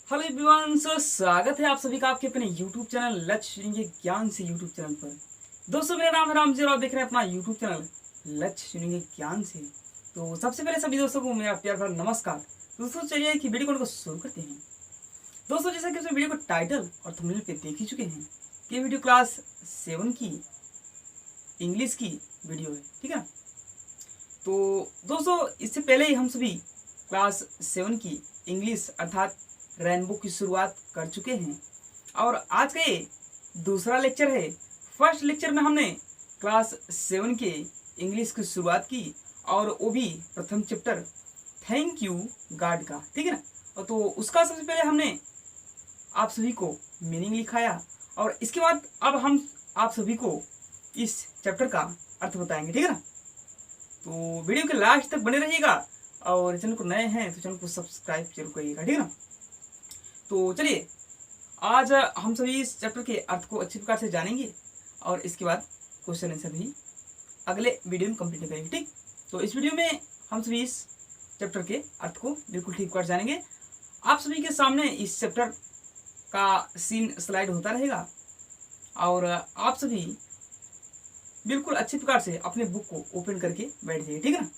Hello everyone, स्वागत है आप सभी का आपके अपने YouTube चैनल लक्ष्य सुनेंगे ज्ञान से YouTube चैनल पर। दोस्तों, मेरा नाम है रामजी और आप देख रहे हैं अपना YouTube चैनल लक्ष्य सुनेंगे ज्ञान से। तो सबसे पहले सभी दोस्तों को मेरा प्यार भरा नमस्कार। दोस्तों, चलिए कि वीडियो को शुरू करते हैं। दोस्तों, जैसा कि वीडियो को टाइटल और थंबनेल पे देख ही चुके हैं कि वीडियो क्लास 7 की इंग्लिश की वीडियो है, ठीक है। तो दोस्तों, इससे पहले ही हम सभी क्लास 7 की इंग्लिश अर्थात रेनबो की शुरुआत कर चुके हैं और आज का ये दूसरा लेक्चर है। फर्स्ट लेक्चर में हमने क्लास 7 के इंग्लिश की शुरुआत की और वो भी प्रथम चैप्टर थैंक यू गॉड का, ठीक है ना। और तो उसका सबसे पहले हमने आप सभी को मीनिंग लिखाया और इसके बाद अब हम आप सभी को इस चैप्टर का अर्थ बताएंगे, ठीक है ना। तो वीडियो के लास्ट तक बने रहिएगा और चैनल को नए हैं तो चैनल को सब्सक्राइब जरूर करिएगा, ठीक है ना। तो चलिए, आज हम सभी इस चैप्टर के अर्थ को अच्छी प्रकार से जानेंगे और इसके बाद क्वेश्चन आंसर भी अगले वीडियो में कंप्लीट करेंगे, ठीक। तो इस वीडियो में हम सभी इस चैप्टर के अर्थ को बिल्कुल ठीक प्रकार जानेंगे। आप सभी के सामने इस चैप्टर का सीन स्लाइड होता रहेगा और आप सभी बिल्कुल अच्छी प्रकार से अपने बुक को ओपन करके बैठ जाइए, ठीक है ना।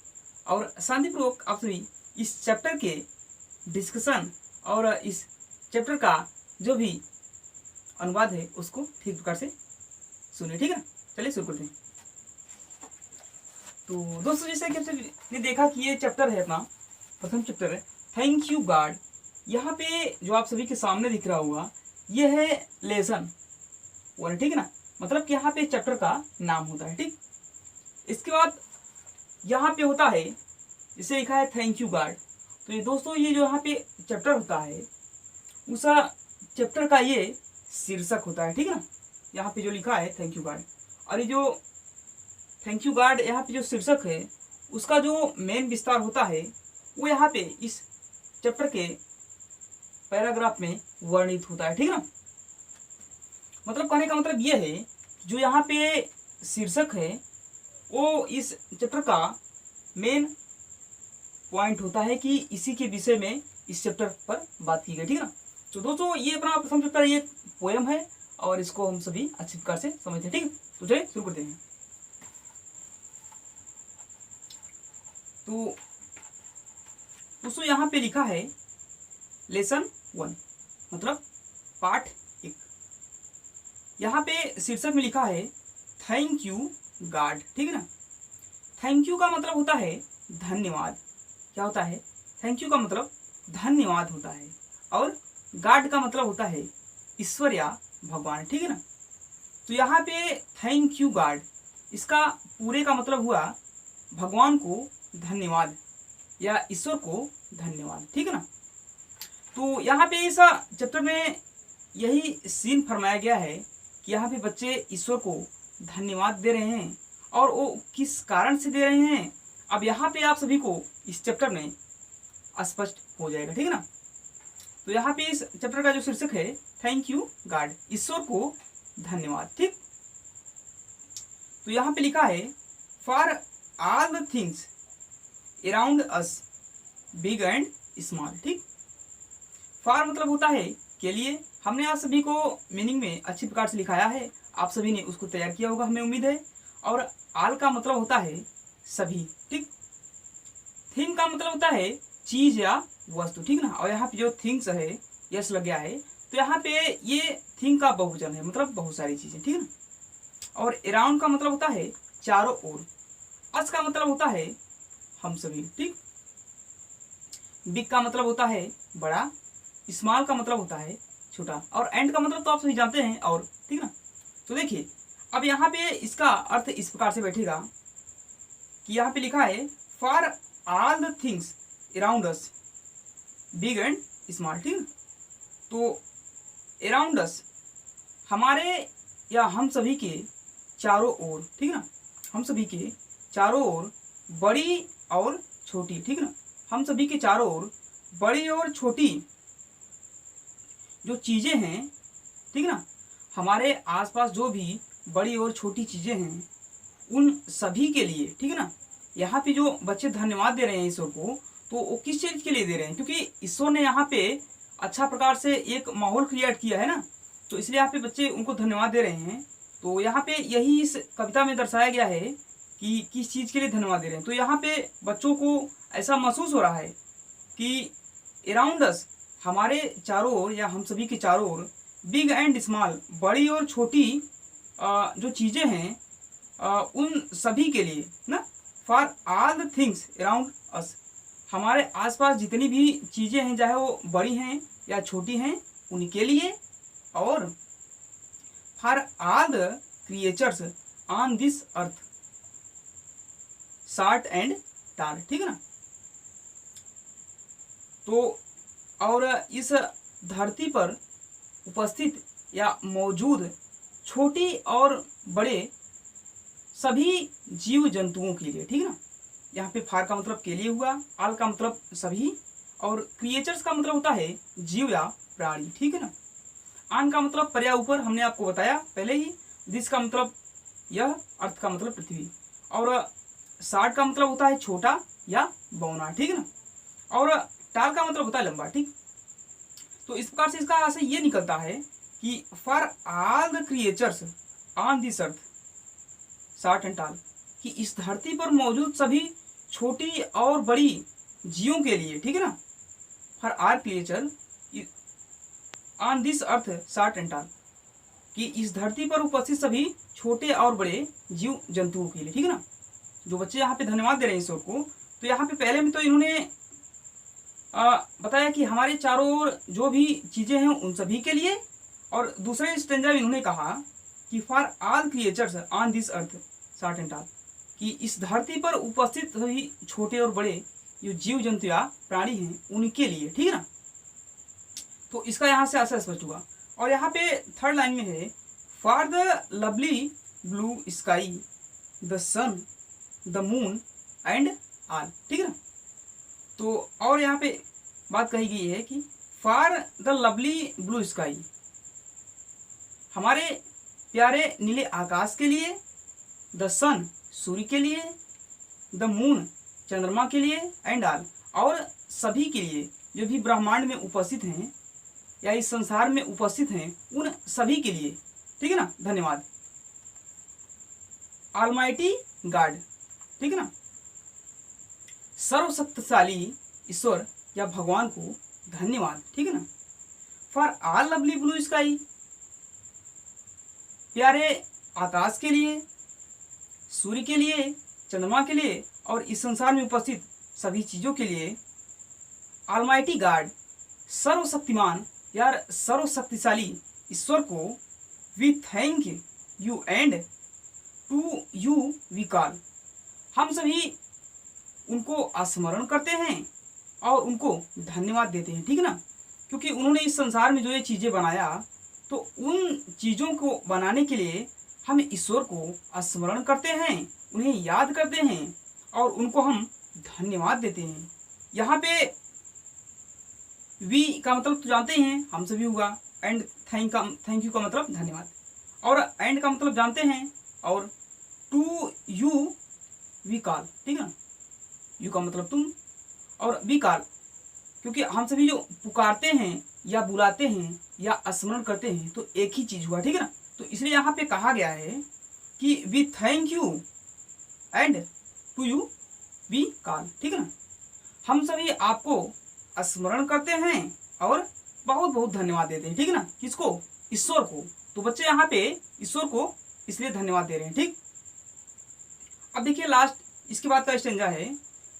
और शांतिपूर्वक आप सभी इस चैप्टर के डिस्कशन और इस चैप्टर का जो भी अनुवाद है उसको ठीक प्रकार से सुनिए, ठीक है। चलिए शुरू करते हैं। तो दोस्तों, जैसे कि आपने देखा कि ये चैप्टर है अपना प्रथम चैप्टर है थैंक यू गॉड। यहाँ पे जो आप सभी के सामने दिख रहा होगा ये है लेसन 1, ठीक है ना। मतलब कि यहाँ पे चैप्टर का नाम होता है, ठीक। इसके बाद यहाँ पे होता है इसे लिखा है थैंक यू गॉड। तो ये दोस्तों, ये जो यहाँ पे चैप्टर होता है उस चैप्टर का ये शीर्षक होता है, ठीक है ना। यहाँ पे जो लिखा है थैंक यू गॉड और ये जो थैंक यू गॉड यहाँ पे जो शीर्षक है उसका जो मेन विस्तार होता है वो यहाँ पे इस चैप्टर के पैराग्राफ में वर्णित होता है, ठीक है ना। मतलब कहने का मतलब ये है जो यहाँ पे शीर्षक है वो इस चैप्टर का मेन पॉइंट होता है कि इसी के विषय में इस चैप्टर पर बात की गई, ठीक है ना। तो दोस्तों, ये अपना प्रथम चैप्टर ये पोएम है और इसको हम सभी अच्छी प्रकार से समझते हैं, ठीक है। तो चलिए शुरू करते हैं। तो दोस्तों, यहाँ पे लिखा है लेसन 1 मतलब पाठ 1। यहाँ पे शीर्षक में लिखा है थैंक यू गॉड, ठीक है ना। थैंक यू का मतलब होता है धन्यवाद। क्या होता है? थैंक यू का मतलब धन्यवाद होता है और गॉड का मतलब होता है ईश्वर या भगवान, ठीक है ना। तो यहाँ पे थैंक यू गॉड इसका पूरे का मतलब हुआ भगवान को धन्यवाद या ईश्वर को धन्यवाद, ठीक है ना। तो यहाँ पे इस चैप्टर में यही सीन फरमाया गया है कि यहाँ पे बच्चे ईश्वर को धन्यवाद दे रहे हैं और वो किस कारण से दे रहे हैं अब यहाँ पे आप सभी को इस चैप्टर में स्पष्ट हो जाएगा, ठीक है ना। तो यहाँ पे इस चैप्टर का जो शीर्षक है थैंक यू गॉड ईश्वर को धन्यवाद, ठीक। तो यहाँ पे लिखा है for all the things around us big and small, ठीक। फॉर मतलब होता है के लिए। हमने आप सभी को मीनिंग में अच्छी प्रकार से लिखाया है, आप सभी ने उसको तैयार किया होगा हमें उम्मीद है। और ऑल का मतलब होता है सभी, ठीक। थिंग का मतलब होता है चीज या वस्तु, ठीक ना। और यहाँ पे जो थिंग्स है यस लग गया है तो यहाँ पे ये थिंग का बहुवचन है मतलब बहुत सारी चीजें, ठीक है ना। और अराउंड का मतलब होता है चारों ओर। अस का मतलब होता है हम सभी, ठीक। बिग का मतलब होता है बड़ा। स्मॉल का मतलब होता है छोटा और एंड का मतलब तो आप सभी जानते हैं और, ठीक ना। तो देखिए अब यहाँ पे इसका अर्थ इस प्रकार से बैठेगा कि यहाँ पे लिखा है for all the things around us big and small, ठीक है। तो अराउंड अस हमारे या हम सभी के चारों ओर, ठीक ना। हम सभी के चारों ओर बड़ी और छोटी, ठीक ना। हम सभी के चारों ओर बड़ी और छोटी जो चीजें हैं, ठीक ना। हमारे आसपास जो भी बड़ी और छोटी चीजें हैं उन सभी के लिए, ठीक है ना। यहाँ पे जो बच्चे धन्यवाद दे रहे हैं ईश्वर को तो वो किस चीज के लिए दे रहे हैं? क्योंकि ईश्वर ने यहाँ पे अच्छा प्रकार से एक माहौल क्रिएट किया है ना, तो इसलिए यहाँ पे बच्चे उनको धन्यवाद दे रहे हैं। तो यहाँ पे यही इस कविता में दर्शाया गया है कि किस चीज़ के लिए धन्यवाद दे रहे हैं। तो यहाँ पे बच्चों को ऐसा महसूस हो रहा है कि अराउंड अस, हमारे चारों ओर या हम सभी के चारों ओर, बिग एंड स्मॉल, बड़ी और छोटी जो चीज़ें हैं उन सभी के लिए ना, for all the things around us, हमारे आसपास जितनी भी चीज़ें हैं चाहे वो बड़ी हैं या छोटी हैं उनके लिए, और for all the creatures on this earth short and टाल, ठीक है ना। तो और इस धरती पर उपस्थित या मौजूद छोटी और बड़े सभी जीव जंतुओं के लिए, ठीक है ना। यहाँ पे फार का मतलब के लिए हुआ, आल का मतलब सभी, और क्रिएचर्स का मतलब होता है जीव या प्राणी, ठीक है ना। आन का मतलब पर या ऊपर, हमने आपको बताया पहले ही। दिस का मतलब यह, अर्थ का मतलब पृथ्वी, और शार्ट का मतलब होता है छोटा या बौना, ठीक है ना। और टाल का मतलब होता है लंबा, ठीक। तो इस प्रकार से इसका आशय ये निकलता है कि for all the creatures on this earth short and टाल, कि इस धरती पर मौजूद सभी छोटी और बड़ी जीवों के लिए, ठीक है ना। For all creature on this earth short and टाल, कि इस धरती पर उपस्थित सभी छोटे और बड़े जीव जंतुओं के लिए, ठीक है ना। जो बच्चे यहाँ पे धन्यवाद दे रहे हैं ईश्वर को, तो यहाँ पे पहले में तो इन्होंने बताया कि हमारे चारों ओर जो भी चीज़ें हैं उन सभी के लिए, और दूसरे स्टेंजा में इन्होंने कहा कि for all creatures on this earth short and टाल, कि इस धरती पर उपस्थित सभी छोटे और बड़े जो जीव जंतु या प्राणी हैं उनके लिए, ठीक है ना। तो इसका यहाँ से आशय स्पष्ट हुआ। और यहाँ पे थर्ड लाइन में है for the lovely blue sky the sun the moon and all, ठीक है ना। तो और यहाँ पे बात कही गई है कि for the lovely blue sky, हमारे प्यारे नीले आकाश के लिए, द सन सूर्य के लिए, द मून चंद्रमा के लिए, एंड ऑल और सभी के लिए जो भी ब्रह्मांड में उपस्थित हैं या इस संसार में उपस्थित हैं उन सभी के लिए, ठीक है ना, धन्यवाद। ऑलमाइटी गॉड, ठीक है ना, सर्वशक्तिशाली ईश्वर या भगवान को धन्यवाद, ठीक है ना। For all lovely blue sky, प्यारे आकाश के लिए, सूर्य के लिए, चंद्रमा के लिए और इस संसार में उपस्थित सभी चीजों के लिए। ऑलमाइटी गॉड, सर्वशक्तिमान यार सर्वशक्तिशाली ईश्वर को we thank you and to you we call, हम सभी उनको स्मरण करते हैं और उनको धन्यवाद देते हैं, ठीक है ना। क्योंकि उन्होंने इस संसार में जो ये चीज़ें बनाया, तो उन चीज़ों को बनाने के लिए हम ईश्वर को स्मरण करते हैं, उन्हें याद करते हैं और उनको हम धन्यवाद देते हैं। यहाँ पे वी का मतलब तो जानते हैं हम सभी हुआ, एंड थैंक यू का मतलब धन्यवाद, और एंड का मतलब जानते हैं, और टू यू वी कॉल, ठीक है ना। यू का मतलब तुम और वी कॉल, क्योंकि हम सभी जो पुकारते हैं या बुलाते हैं या स्मरण करते हैं तो एक ही चीज हुआ, ठीक है ना। तो इसलिए यहाँ पे कहा गया है कि we thank you and to you we call, ठीक है ना। हम सभी आपको स्मरण करते हैं और बहुत बहुत धन्यवाद देते हैं, ठीक है ना। किसको? ईश्वर को। तो बच्चे यहाँ पे ईश्वर को इसलिए धन्यवाद दे रहे हैं, ठीक। अब देखिए लास्ट इसके बाद का स्टेंजा है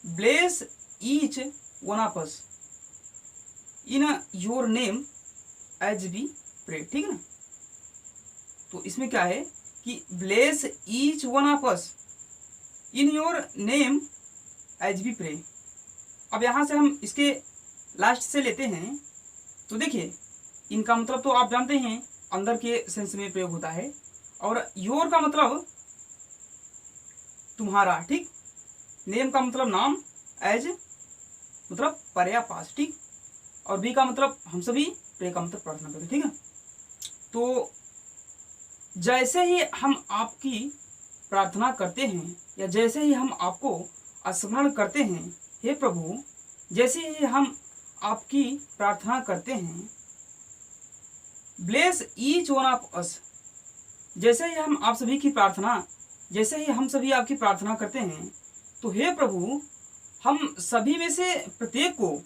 bless each one of us in your name as we pray, ठीक है ना। तो इसमें क्या है कि bless each one of us in your name as we pray. अब यहाँ से हम इसके लास्ट से लेते हैं। तो देखिए इनका मतलब तो आप जानते हैं अंदर के सेंस में प्रयोग होता है, और योर का मतलब तुम्हारा, ठीक। नेम का मतलब नाम, एज मतलब पर या पास, ठीक। और बी का मतलब हम सभी, प्रे का मतलब प्रार्थना करते, ठीक है। तो जैसे ही हम आपकी प्रार्थना करते हैं या जैसे ही हम आपको स्मरण करते हैं हे प्रभु, जैसे ही हम आपकी प्रार्थना करते हैं, ब्लेस ईच वन ऑफ अस, जैसे ही हम आप सभी की प्रार्थना, जैसे ही हम सभी आपकी प्रार्थना करते हैं, तो हे प्रभु हम सभी में से प्रत्येक को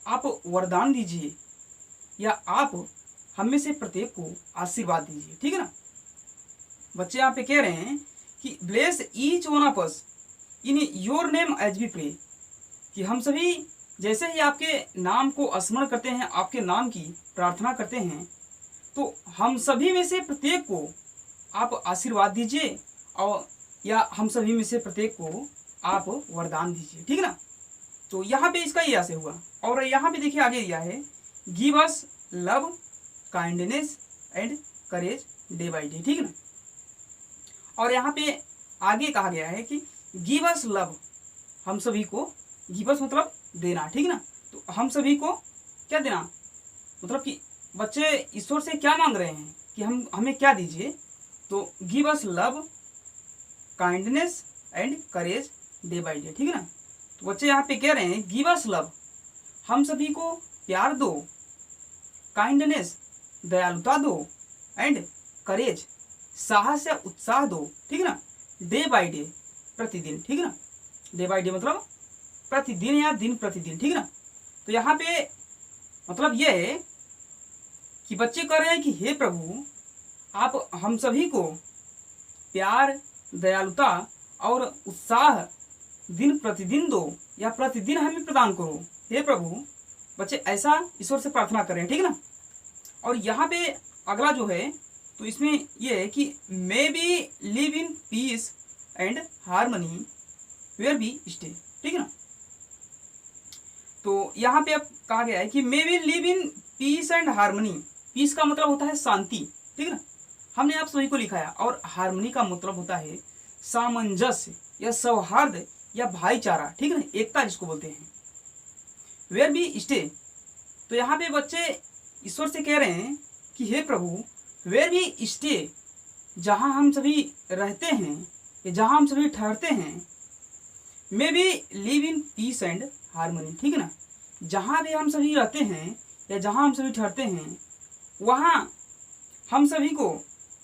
आप वरदान दीजिए, या आप हम में से प्रत्येक को आशीर्वाद दीजिए। ठीक है ना। बच्चे यहाँ पे कह रहे हैं कि bless each one of us in your name as we pray, कि हम सभी जैसे ही आपके नाम को स्मरण करते हैं, आपके नाम की प्रार्थना करते हैं, तो हम सभी में से प्रत्येक को आप आशीर्वाद दीजिए, और या हम सभी में से प्रत्येक को आप वरदान दीजिए। ठीक है ना। तो यहाँ पे इसका ये ऐसे हुआ। और यहाँ पे देखिए आगे दिया है, give us love kindness and courage day by day. ठीक है ना। और यहाँ पे आगे कहा गया है कि गिव अस लव, हम सभी को, गिव अस मतलब देना। ठीक है ना। तो हम सभी को क्या देना, मतलब कि बच्चे ईश्वर से क्या मांग रहे हैं कि हमें क्या दीजिए, तो give us love kindness and courage day by day. ठीक है ना। तो बच्चे यहाँ पे कह रहे हैं गिव अस लव, हम सभी को प्यार दो, काइंडनेस दयालुता दो, एंड करेज साहस या उत्साह दो। ठीक है ना। डे बाई डे प्रतिदिन। ठीक है ना। डे बाई डे मतलब प्रतिदिन या दिन प्रतिदिन। ठीक है ना। तो यहाँ पे मतलब यह है कि बच्चे कह रहे हैं कि हे प्रभु आप हम सभी को प्यार, दयालुता और उत्साह दिन प्रतिदिन दो, या प्रतिदिन हमें प्रदान करो हे प्रभु। बच्चे ऐसा ईश्वर से प्रार्थना करें। ठीक है ना। और यहाँ पे अगला जो है, तो इसमें यह है कि may be live in peace and harmony where be stay. ठीक है ना। तो यहाँ पे अब कहा गया है कि may be live in peace and harmony. Peace का मतलब होता है शांति। ठीक है ना। हमने आप सभी को लिखाया। और हार्मनी का मतलब होता है सामंजस्य या सौहार्द या भाईचारा। ठीक है ना, एकता जिसको बोलते हैं। वेयर बी स्टे, तो यहाँ पे बच्चे ईश्वर से कह रहे हैं कि हे प्रभु वेयर बी स्टे, जहाँ हम सभी रहते हैं या जहाँ हम सभी ठहरते हैं, मे be live in peace and harmony. ठीक है ना। जहाँ भी हम सभी रहते हैं या जहाँ हम सभी ठहरते हैं, वहाँ हम सभी को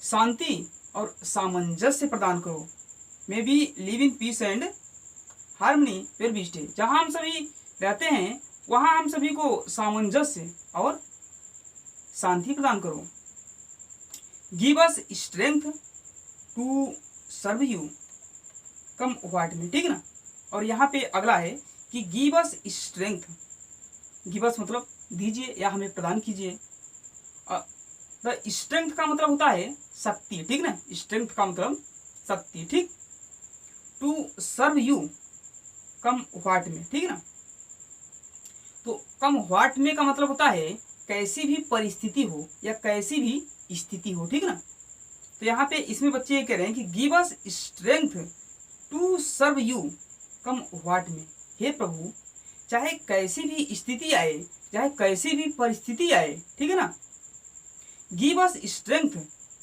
शांति और सामंजस्य प्रदान करो। May be live in peace and harmony where be stay, जहाँ हम सभी रहते हैं वहाँ हम सभी को सामंजस्य और शांति प्रदान करो। Give us strength to serve you come what may. ठीक है ना। और यहाँ पे अगला है कि give us strength, give us मतलब दीजिए या हमें प्रदान कीजिए। द स्ट्रेंथ का मतलब होता है शक्ति। ठीक ना। स्ट्रेंथ का मतलब शक्ति। ठीक। To serve you come what may. ठीक है ना। तो कम व्हाट में का मतलब होता है कैसी भी परिस्थिति हो या कैसी भी स्थिति हो। ठीक है ना। तो यहाँ पे इसमें बच्चे ये कह रहे हैं कि give us strength to serve you come what may. हे प्रभु चाहे कैसी भी स्थिति आए, चाहे कैसी भी परिस्थिति आए, ठीक है ना, give us strength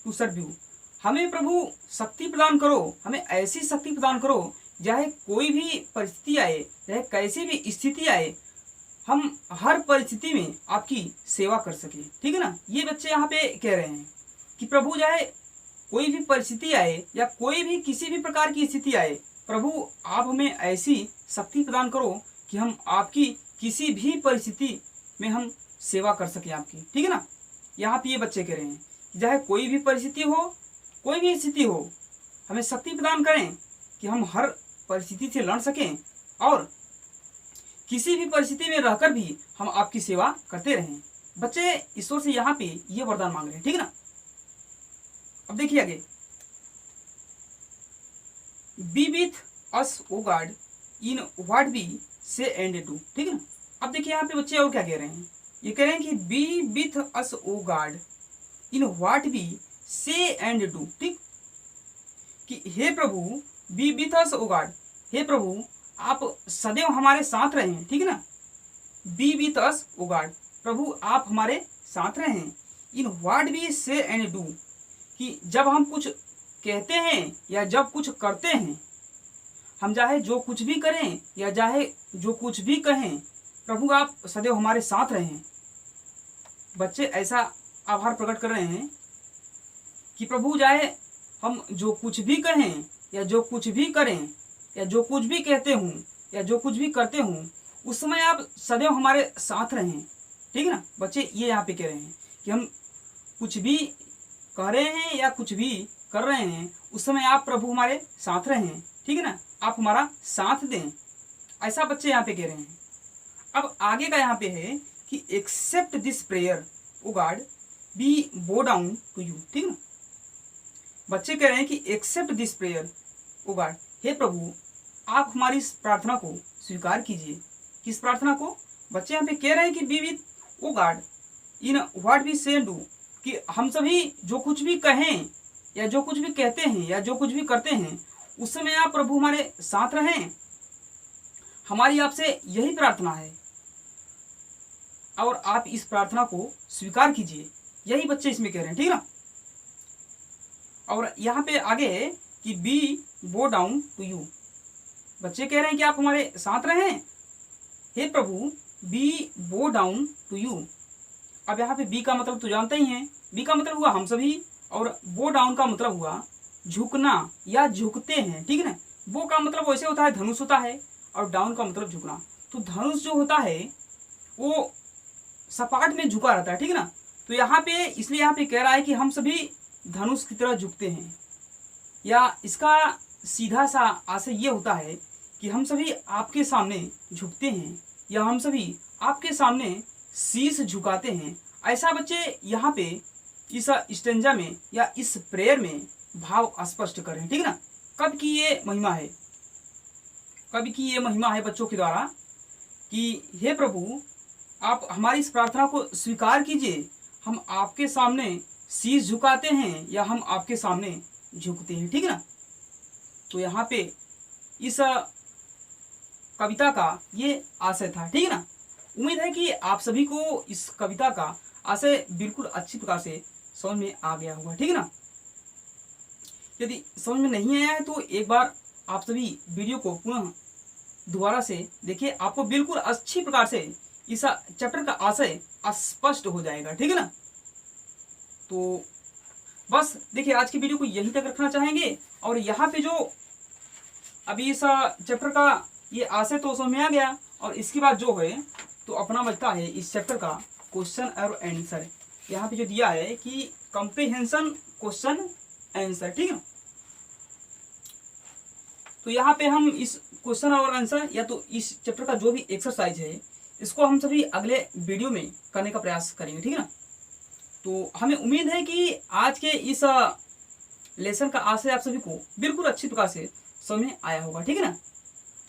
to serve you, हमें प्रभु शक्ति प्रदान करो, हमें ऐसी शक्ति प्रदान करो चाहे कोई भी परिस्थिति आए, चाहे कैसी भी स्थिति आए, हम हर परिस्थिति में आपकी सेवा कर सके। ठीक है ना। ये बच्चे यहाँ पे कह रहे हैं कि प्रभु चाहे कोई भी परिस्थिति आए या कोई भी किसी भी प्रकार की स्थिति आए, प्रभु आप हमें ऐसी शक्ति प्रदान करो कि हम आपकी किसी भी परिस्थिति में हम सेवा कर सकें आपकी। ठीक है ना। यहाँ पे ये बच्चे कह रहे हैं कि चाहे कोई भी परिस्थिति हो, कोई भी स्थिति हो, हमें शक्ति प्रदान करें कि हम हर परिस्थिति से लड़ सकें और किसी भी परिस्थिति में रहकर भी हम आपकी सेवा करते रहें। बच्चे ईश्वर से यहाँ पे ये वरदान मांग रहे हैं। ठीक है ना। अब देखिए आगे, be with us O God in what we say and do. ठीक है ना। अब देखिए यहाँ पे बच्चे और क्या कह रहे हैं, ये कह रहे हैं कि be with us O God in what we say and do. ठीक, कि हे प्रभु be with us O God, हे प्रभु आप सदैव हमारे साथ रहें। ठीक है ना। Be with us O God, प्रभु आप हमारे साथ रहें। In what we say and do, कि जब हम कुछ कहते हैं या जब कुछ करते हैं, हम चाहे जो कुछ भी करें या चाहे जो कुछ भी कहें, प्रभु आप सदैव हमारे साथ रहें। बच्चे ऐसा आभार प्रकट कर रहे हैं कि प्रभु चाहे हम जो कुछ भी कहें या जो कुछ भी करें या जो कुछ भी कहते हूँ या जो कुछ भी करते हूँ, उस समय आप सदैव हमारे साथ रहें। ठीक है ना बच्चे, ये यहाँ पे कह रहे हैं कि हम कुछ भी कह रहे हैं या कुछ भी कर रहे हैं, उस समय आप प्रभु हमारे साथ रहें। ठीक है ना, आप हमारा साथ दें, ऐसा बच्चे यहाँ पे कह रहे हैं। अब आगे का यहाँ पे है कि accept this prayer O God be bow down to you. ठीक ना, बच्चे कह रहे हैं कि accept this prayer O God, हे प्रभु आप हमारी इस प्रार्थना को स्वीकार कीजिए। किस प्रार्थना को? बच्चे यहाँ पे कह रहे हैं कि be with O God in what we say do, कि हम सभी जो कुछ भी कहें या जो कुछ भी कहते हैं या जो कुछ भी करते हैं, उस समय आप प्रभु हमारे साथ रहें। हमारी आपसे यही प्रार्थना है और आप इस प्रार्थना को स्वीकार कीजिए, यही बच्चे इसमें कह रहे हैं। ठीक ना, और यहाँ पे आगे है कि B bow down to you, बच्चे कह रहे हैं कि आप हमारे साथ रहें, हे प्रभु be bow down to you. अब यहाँ पे बी का मतलब तो जानते ही हैं, बी का मतलब हुआ हम सभी, और बो डाउन का मतलब हुआ झुकना या झुकते हैं। ठीक है ना, बो का मतलब वैसे होता है धनुष होता है, और डाउन का मतलब झुकना। तो धनुष जो होता है वो सपाट में झुका रहता है। ठीक है ना, तो यहाँ पे इसलिए यहाँ पे कह रहा है कि हम सभी धनुष की तरह झुकते हैं, या इसका सीधा सा आशय ये होता है कि हम सभी आपके सामने झुकते हैं, या हम सभी आपके सामने शीश झुकाते हैं। ऐसा बच्चे यहाँ पे इस स्टेंजा में या इस प्रेयर में भाव स्पष्ट करें। ठीक है ना, कब की ये महिमा है, कब की ये महिमा है बच्चों के द्वारा कि हे प्रभु आप हमारी इस प्रार्थना को स्वीकार कीजिए, हम आपके सामने शीश झुकाते हैं या हम आपके सामने झुकते हैं। ठीक है ना, तो यहाँ पे इस कविता का ये आशय था। ठीक है ना, उम्मीद है कि आप सभी को इस कविता का आशय बिल्कुल अच्छी प्रकार से समझ में आ गया होगा। ठीक है ना, यदि समझ में नहीं आया है तो एक बार आप सभी वीडियो को पुनः दोबारा से देखिए, आपको बिल्कुल अच्छी प्रकार से इस चैप्टर का आशय स्पष्ट हो जाएगा। ठीक है ना, तो बस देखिए आज की वीडियो को यहीं तक रखना चाहेंगे, और यहाँ पे जो अभी इस चैप्टर का ये आशय तो समझ में आ गया, और इसके बाद जो है तो अपना बचता है इस चैप्टर का क्वेश्चन और आंसर। यहाँ पे जो दिया है कि कॉम्प्रिहेंशन क्वेश्चन आंसर। ठीक है, तो यहाँ पे हम इस क्वेश्चन और आंसर या तो इस चैप्टर का जो भी एक्सरसाइज है इसको हम सभी अगले वीडियो में करने का प्रयास करेंगे। ठीक है ना, तो हमें उम्मीद है कि आज के इस लेसन का आशय आप सभी को बिल्कुल अच्छी प्रकार से समझ में आया होगा। ठीक है ना,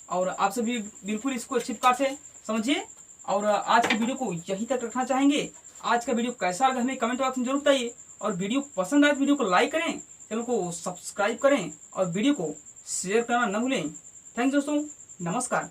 और आप सभी बिल्कुल इसको अच्छी प्रकार से समझिए, और आज की वीडियो को यहीं तक रखना चाहेंगे। आज का वीडियो कैसा लगा हमें कमेंट बॉक्स में जरूर बताइए, और वीडियो पसंद आए तो वीडियो को लाइक करें, चैनल को सब्सक्राइब करें और वीडियो को शेयर करना न भूलें। थैंक्स दोस्तों, नमस्कार।